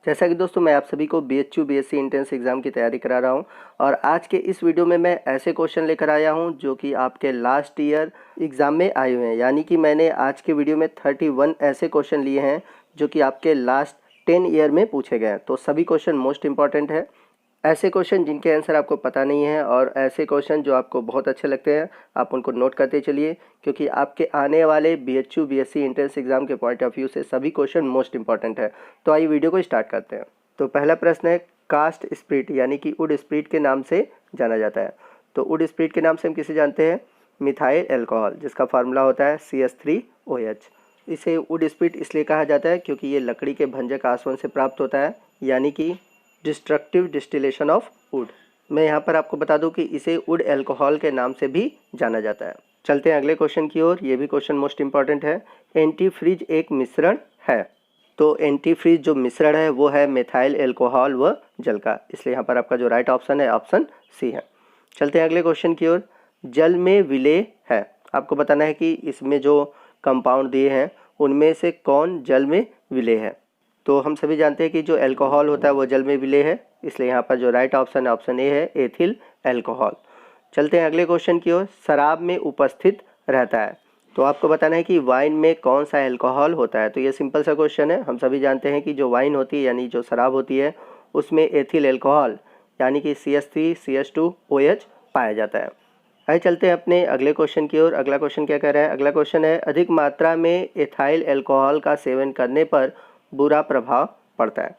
जैसा कि दोस्तों मैं आप सभी को BHU BSc एंट्रेंस एग्ज़ाम की तैयारी करा रहा हूं और आज के इस वीडियो में मैं ऐसे क्वेश्चन लेकर आया हूं जो कि आपके लास्ट ईयर एग्ज़ाम में आए हुए हैं। यानी कि मैंने आज के वीडियो में 31 ऐसे क्वेश्चन लिए हैं जो कि आपके लास्ट 10 ईयर में पूछे गए हैं। तो सभी क्वेश्चन मोस्ट इंपॉर्टेंट है, ऐसे क्वेश्चन जिनके आंसर आपको पता नहीं है और ऐसे क्वेश्चन जो आपको बहुत अच्छे लगते हैं आप उनको नोट करते चलिए, क्योंकि आपके आने वाले BHU BSc एंट्रेंस एग्ज़ाम के पॉइंट ऑफ व्यू से सभी क्वेश्चन मोस्ट इंपॉर्टेंट है। तो आइए वीडियो को स्टार्ट करते हैं। तो पहला प्रश्न है, कास्ट स्प्रिट यानी कि वुड स्प्रिट के नाम से जाना जाता है। तो वुड स्प्रिट के नाम से हम किसे जानते हैं? मिथाइल एल्कोहल, जिसका फार्मूला होता है CH3OH। इसे वुड स्प्रिट इसलिए कहा जाता है क्योंकि ये लकड़ी के भंजक आसवन से प्राप्त होता है, यानी कि डिस्ट्रक्टिव डिस्टिलेशन ऑफ वुड। मैं यहाँ पर आपको बता दूं कि इसे वुड एल्कोहल के नाम से भी जाना जाता है। चलते हैं अगले क्वेश्चन की ओर। ये भी क्वेश्चन मोस्ट इंपॉर्टेंट है। एंटीफ्रीज एक मिश्रण है। तो एंटीफ्रीज जो मिश्रण है वो है मेथाइल एल्कोहल व जल का, इसलिए यहाँ पर आपका जो राइट ऑप्शन है ऑप्शन सी है। चलते हैं अगले क्वेश्चन की ओर। जल में विलेय है। आपको बताना है कि इसमें जो कंपाउंड दिए हैं उनमें से कौन जल में विलेय है। तो हम सभी जानते हैं कि जो अल्कोहल होता है वो जल में विलेय है, इसलिए यहाँ पर जो राइट ऑप्शन है ऑप्शन ए है, एथिल अल्कोहल। चलते हैं अगले क्वेश्चन की ओर। शराब में उपस्थित रहता है। तो आपको बताना है कि वाइन में कौन सा अल्कोहल होता है। तो ये सिंपल सा क्वेश्चन है। हम सभी जानते हैं कि जो वाइन होती है यानी जो शराब होती है उसमें एथिल अल्कोहल यानी कि CH3CH2OH पाया जाता है। आइए चलते हैं अपने अगले क्वेश्चन की ओर। अगला क्वेश्चन क्या कह रहा है? अगला क्वेश्चन है, अधिक मात्रा में एथाइल अल्कोहल का सेवन करने पर बुरा प्रभाव पड़ता है।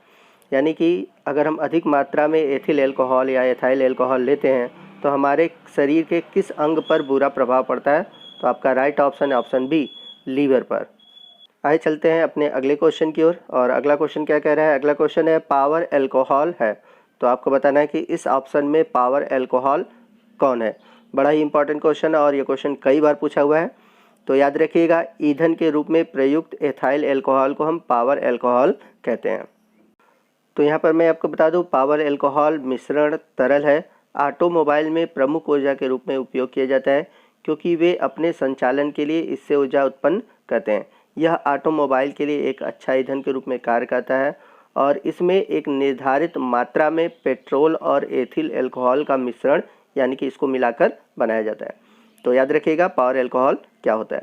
यानी कि अगर हम अधिक मात्रा में एथिल अल्कोहल या एथाइल अल्कोहल लेते हैं तो हमारे शरीर के किस अंग पर बुरा प्रभाव पड़ता है? तो आपका राइट ऑप्शन है ऑप्शन बी, लीवर पर। आइए चलते हैं अपने अगले क्वेश्चन की ओर। और अगला क्वेश्चन क्या कह रहा है? अगला क्वेश्चन है, पावर अल्कोहल है। तो आपको बताना है कि इस ऑप्शन में पावर अल्कोहल कौन है। बड़ा ही इंपॉर्टेंट क्वेश्चन है और ये क्वेश्चन कई बार पूछा हुआ है। तो याद रखिएगा, ईंधन के रूप में प्रयुक्त एथाइल अल्कोहल को हम पावर अल्कोहल कहते हैं। तो यहाँ पर मैं आपको बता दूं, पावर अल्कोहल मिश्रण तरल है, ऑटोमोबाइल में प्रमुख ऊर्जा के रूप में उपयोग किया जाता है क्योंकि वे अपने संचालन के लिए इससे ऊर्जा उत्पन्न करते हैं। यह ऑटोमोबाइल के लिए एक अच्छा ईंधन के रूप में कार्य करता है और इसमें एक निर्धारित मात्रा में पेट्रोल और एथिल अल्कोहल का मिश्रण यानी कि इसको मिलाकर बनाया जाता है। तो याद रखिएगा पावर अल्कोहल क्या होता है।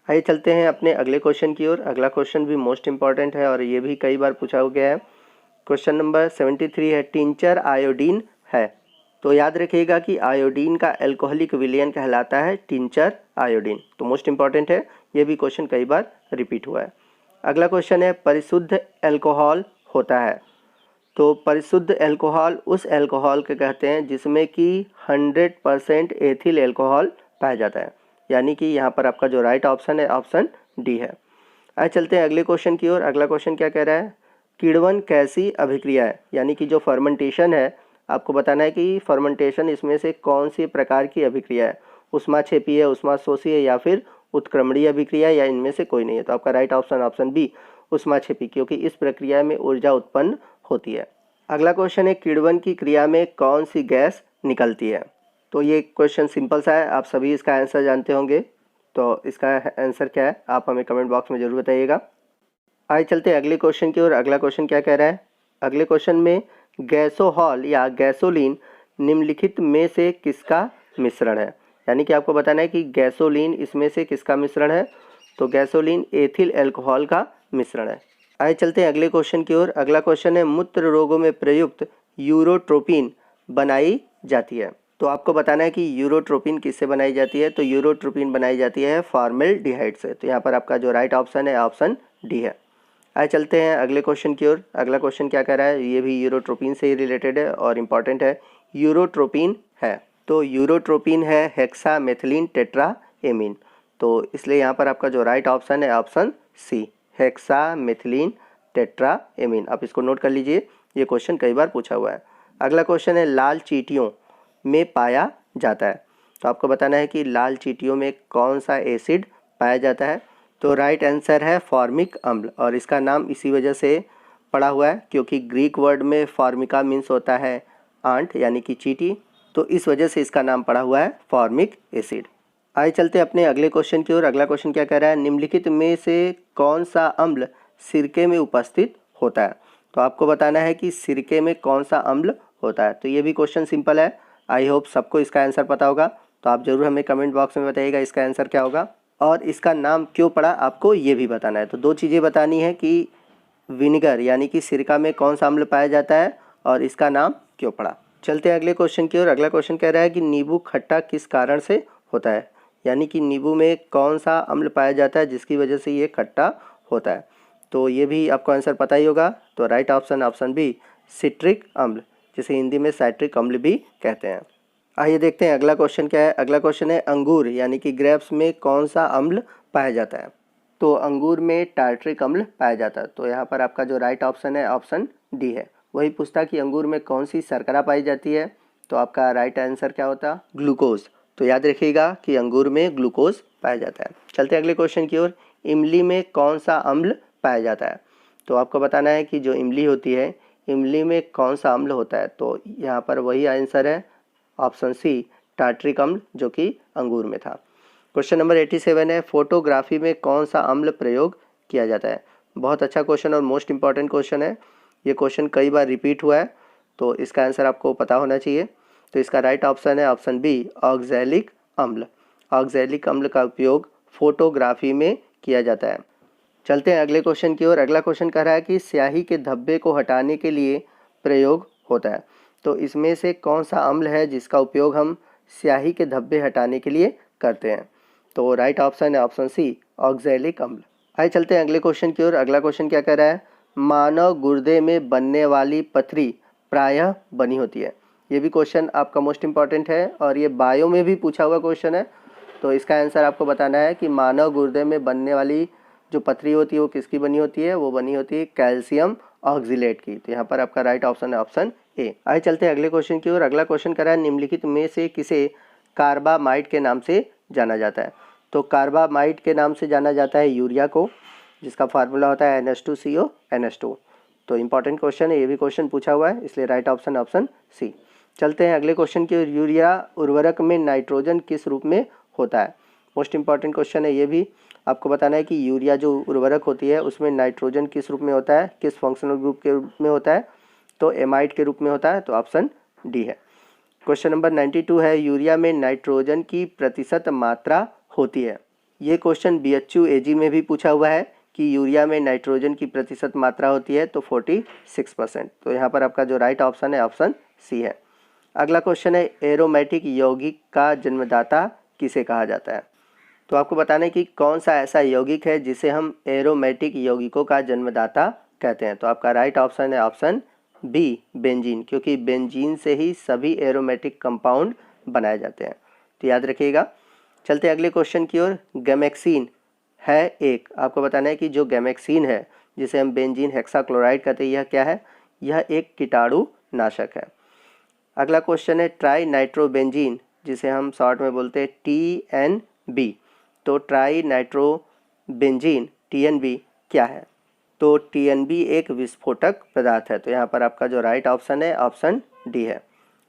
आइए चलते हैं अपने अगले क्वेश्चन की ओर। अगला क्वेश्चन भी मोस्ट इंपॉर्टेंट है और ये भी कई बार पूछा गया है। क्वेश्चन नंबर 73 है, टिंचर आयोडीन है। तो याद रखिएगा कि आयोडीन का अल्कोहलिक विलयन कहलाता है टिंचर आयोडीन। तो मोस्ट इंपॉर्टेंट है, ये भी क्वेश्चन कई बार रिपीट हुआ है। अगला क्वेश्चन है, परिशुद्ध अल्कोहल होता है। तो परिशुद्ध अल्कोहल उस अल्कोहल के कहते हैं जिसमें कि 100% एथिल अल्कोहल पाया जाता है, यानी कि यहाँ पर आपका जो राइट ऑप्शन है ऑप्शन डी है। आइए चलते हैं अगले क्वेश्चन की ओर। अगला क्वेश्चन क्या कह रहा है? किण्वन कैसी अभिक्रिया है, यानी कि जो फर्मेंटेशन है आपको बताना है कि फर्मेंटेशन इसमें से कौन सी प्रकार की अभिक्रिया है। ऊष्माक्षेपी है, ऊष्माशोषी है या फिर उत्क्रमणीय अभिक्रिया, या इनमें से कोई नहीं है। तो आपका राइट ऑप्शन ऑप्शन बी, ऊष्माक्षेपी, क्योंकि इस प्रक्रिया में ऊर्जा उत्पन्न होती है। अगला क्वेश्चन है, किण्वन की क्रिया में कौन सी गैस निकलती है। तो ये क्वेश्चन सिंपल सा है, आप सभी इसका आंसर जानते होंगे। तो इसका आंसर क्या है आप हमें कमेंट बॉक्स में जरूर बताइएगा। आइए चलते हैं अगले क्वेश्चन की ओर। अगला क्वेश्चन क्या कह रहा है? अगले क्वेश्चन में, गैसोहॉल या गैसोलीन निम्नलिखित में से किसका मिश्रण है। यानी कि आपको बताना है कि गैसोलीन इसमें से किसका मिश्रण है। तो गैसोलीन एथिल अल्कोहल का मिश्रण है। आइए चलते हैं अगले क्वेश्चन की ओर। अगला क्वेश्चन है, मूत्र रोगों में प्रयुक्त यूरोट्रोपिन बनाई जाती है। तो आपको बताना है कि यूरोट्रोपिन किससे बनाई जाती है। तो यूरोट्रोपिन बनाई जाती है फॉर्मेल्डिहाइड से। तो यहाँ पर आपका जो राइट ऑप्शन है ऑप्शन डी है। आइए चलते हैं अगले क्वेश्चन की ओर। अगला क्वेश्चन क्या कह रहा है? ये भी यूरोट्रोपिन से ही रिलेटेड है और इम्पॉर्टेंट है। यूरोट्रोपिन है, तो यूरोट्रोपिन है हेक्सामेथिलीन टेट्राएमीन। तो इसलिए यहाँ पर आपका जो राइट ऑप्शन है ऑप्शन सी, हेक्सामेथिलीन टेट्राएमीन। आप इसको नोट कर लीजिए, ये क्वेश्चन कई बार पूछा हुआ है। अगला क्वेश्चन है, लाल चींटियों में पाया जाता है। तो आपको बताना है कि लाल चींटियों में कौन सा एसिड पाया जाता है। तो राइट आंसर है फॉर्मिक अम्ल, और इसका नाम इसी वजह से पड़ा हुआ है क्योंकि ग्रीक वर्ड में फॉर्मिका मीन्स होता है आंट यानी कि चींटी, तो इस वजह से इसका नाम पड़ा हुआ है फॉर्मिक एसिड। आइए चलते अपने अगले क्वेश्चन की ओर। अगला क्वेश्चन क्या कह रहा है? निम्नलिखित में से कौन सा अम्ल सिरके में उपस्थित होता है। तो आपको बताना है कि सिरके में कौन सा अम्ल होता है। तो ये भी क्वेश्चन सिंपल है। आई होप सबको इसका आंसर पता होगा। तो आप ज़रूर हमें कमेंट बॉक्स में बताइएगा इसका आंसर क्या होगा, और इसका नाम क्यों पड़ा आपको ये भी बताना है। तो दो चीज़ें बतानी है कि विनेगर यानी कि सिरका में कौन सा अम्ल पाया जाता है और इसका नाम क्यों पड़ा। चलते हैं अगले क्वेश्चन की ओर। अगला क्वेश्चन कह रहा है कि नींबू खट्टा किस कारण से होता है, यानी कि नींबू में कौन सा अम्ल पाया जाता है जिसकी वजह से ये खट्टा होता है। तो ये भी आपको आंसर पता ही होगा। तो right option option B, citric अम्ल, जिसे हिंदी में साइट्रिक अम्ल भी कहते हैं। आइए देखते हैं अगला क्वेश्चन क्या है। अगला क्वेश्चन है अंगूर यानी कि ग्रेप्स में कौन सा अम्ल पाया जाता है। तो अंगूर में टार्ट्रिक अम्ल पाया जाता है। तो यहाँ पर आपका जो राइट ऑप्शन है ऑप्शन डी है। वही पूछता कि अंगूर में कौन सी शर्करा पाई जाती है, तो आपका राइट आंसर क्या होता, ग्लूकोज। तो याद रखिएगा कि अंगूर में ग्लूकोज पाया जाता है। चलते हैं अगले क्वेश्चन की ओर। इमली में कौन सा अम्ल पाया जाता है। तो आपको बताना है कि जो इमली होती है, इमली में कौन सा अम्ल होता है। तो यहाँ पर वही आंसर है ऑप्शन सी, टार्ट्रिक अम्ल, जो कि अंगूर में था। क्वेश्चन नंबर 87 है, फोटोग्राफी में कौन सा अम्ल प्रयोग किया जाता है। बहुत अच्छा क्वेश्चन और मोस्ट इंपॉर्टेंट क्वेश्चन है। ये क्वेश्चन कई बार रिपीट हुआ है, तो इसका आंसर आपको पता होना चाहिए। तो इसका राइट ऑप्शन है ऑप्शन बी, ऑक्सैलिक अम्ल। ऑक्सैलिक अम्ल का उपयोग फोटोग्राफी में किया जाता है। चलते हैं अगले क्वेश्चन की ओर। अगला क्वेश्चन कह रहा है कि स्याही के धब्बे को हटाने के लिए प्रयोग होता है। तो इसमें से कौन सा अम्ल है जिसका उपयोग हम स्याही के धब्बे हटाने के लिए करते हैं। तो राइट ऑप्शन है ऑप्शन सी, ऑक्सैलिक अम्ल। आइए चलते हैं अगले क्वेश्चन की ओर। अगला क्वेश्चन क्या कह रहा है, मानव गुर्दे में बनने वाली पथरी प्रायः बनी होती है। ये भी क्वेश्चन आपका मोस्ट इंपॉर्टेंट है और ये बायो में भी पूछा हुआ क्वेश्चन है। तो इसका आंसर आपको बताना है कि मानव गुर्दे में बनने वाली जो पथरी होती है वो किसकी बनी होती है। वो बनी होती है कैल्शियम ऑक्जिलेट की। तो यहाँ पर आपका राइट ऑप्शन है ऑप्शन ए। आइए चलते हैं अगले क्वेश्चन की ओर। अगला क्वेश्चन कर रहा है, निम्नलिखित में से किसे कार्बामाइड के नाम से जाना जाता है। तो कार्बामाइड के नाम से जाना जाता है यूरिया को, जिसका फार्मूला होता है NH2CO NH2। तो इंपॉर्टेंट क्वेश्चन है, ये भी क्वेश्चन पूछा हुआ है, इसलिए राइट ऑप्शन ऑप्शन सी। चलते हैं अगले क्वेश्चन की ओर। यूरिया उर्वरक में नाइट्रोजन किस रूप में होता है। मोस्ट इंपॉर्टेंट क्वेश्चन है ये भी। आपको बताना है कि यूरिया जो उर्वरक होती है उसमें नाइट्रोजन किस रूप में होता है, किस फंक्शनल ग्रुप के रूप में होता है। तो एमाइड के रूप में होता है। तो ऑप्शन डी है। क्वेश्चन नंबर 92 है, यूरिया में नाइट्रोजन की प्रतिशत मात्रा होती है। ये क्वेश्चन BHU AG में भी पूछा हुआ है कि यूरिया में नाइट्रोजन की प्रतिशत मात्रा होती है। तो 46%। तो यहाँ पर आपका जो राइट ऑप्शन है ऑप्शन सी है। अगला क्वेश्चन है, एरोमेटिक यौगिक का जन्मदाता किसे कहा जाता है। तो आपको बताना है कि कौन सा ऐसा यौगिक है जिसे हम एरोमेटिक यौगिकों का जन्मदाता कहते हैं। तो आपका राइट ऑप्शन है ऑप्शन बी, बेंजीन, क्योंकि बेंजीन से ही सभी एरोमेटिक कंपाउंड बनाए जाते हैं। तो याद रखिएगा। चलते हैं अगले क्वेश्चन की ओर। गैमेक्सीन है एक, आपको बताना है कि जो गैमेक्सीन है जिसे हम बेंजीन हेक्साक्लोराइड कहते हैं, यह क्या है। यह एक कीटाणु नाशक है। अगला क्वेश्चन है, ट्राई नाइट्रोबेंजीन, जिसे हम शॉर्ट में बोलते हैं TNB। तो ट्राई नाइट्रोबेंजीन TNB क्या है। तो TNB एक विस्फोटक पदार्थ है। तो यहाँ पर आपका जो राइट ऑप्शन है ऑप्शन डी है।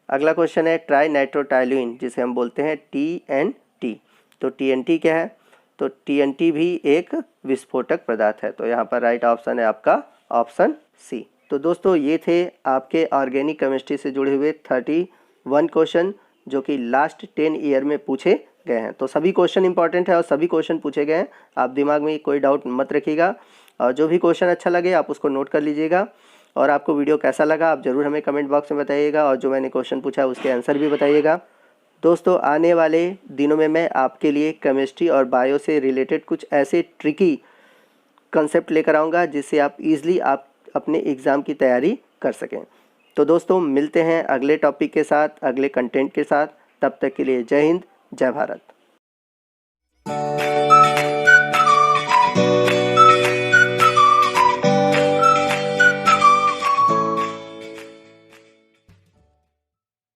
अगला क्वेश्चन है, ट्राई नाइट्रोटाइलुइन, जिसे हम बोलते हैं TNT। तो TNT क्या है। तो TNT भी एक विस्फोटक पदार्थ है। तो यहाँ पर राइट ऑप्शन है आपका ऑप्शन सी। तो दोस्तों ये थे आपके ऑर्गेनिक केमिस्ट्री से जुड़े हुए 31 क्वेश्चन जो कि लास्ट 10 ईयर में पूछे गए हैं। तो सभी क्वेश्चन इंपॉर्टेंट है और सभी क्वेश्चन पूछे गए हैं। आप दिमाग में कोई डाउट मत रखिएगा और जो भी क्वेश्चन अच्छा लगे आप उसको नोट कर लीजिएगा। और आपको वीडियो कैसा लगा आप ज़रूर हमें कमेंट बॉक्स में बताइएगा और जो मैंने क्वेश्चन पूछा है उसके आंसर भी बताइएगा। दोस्तों आने वाले दिनों में मैं आपके लिए केमिस्ट्री और बायो से रिलेटेड कुछ ऐसे ट्रिकी कंसेप्ट लेकर आऊँगा जिससे आप ईजिली आप अपने एग्ज़ाम की तैयारी कर सकें। तो दोस्तों मिलते हैं अगले टॉपिक के साथ, अगले कंटेंट के साथ। तब तक के लिए जय हिंद, जय भारत।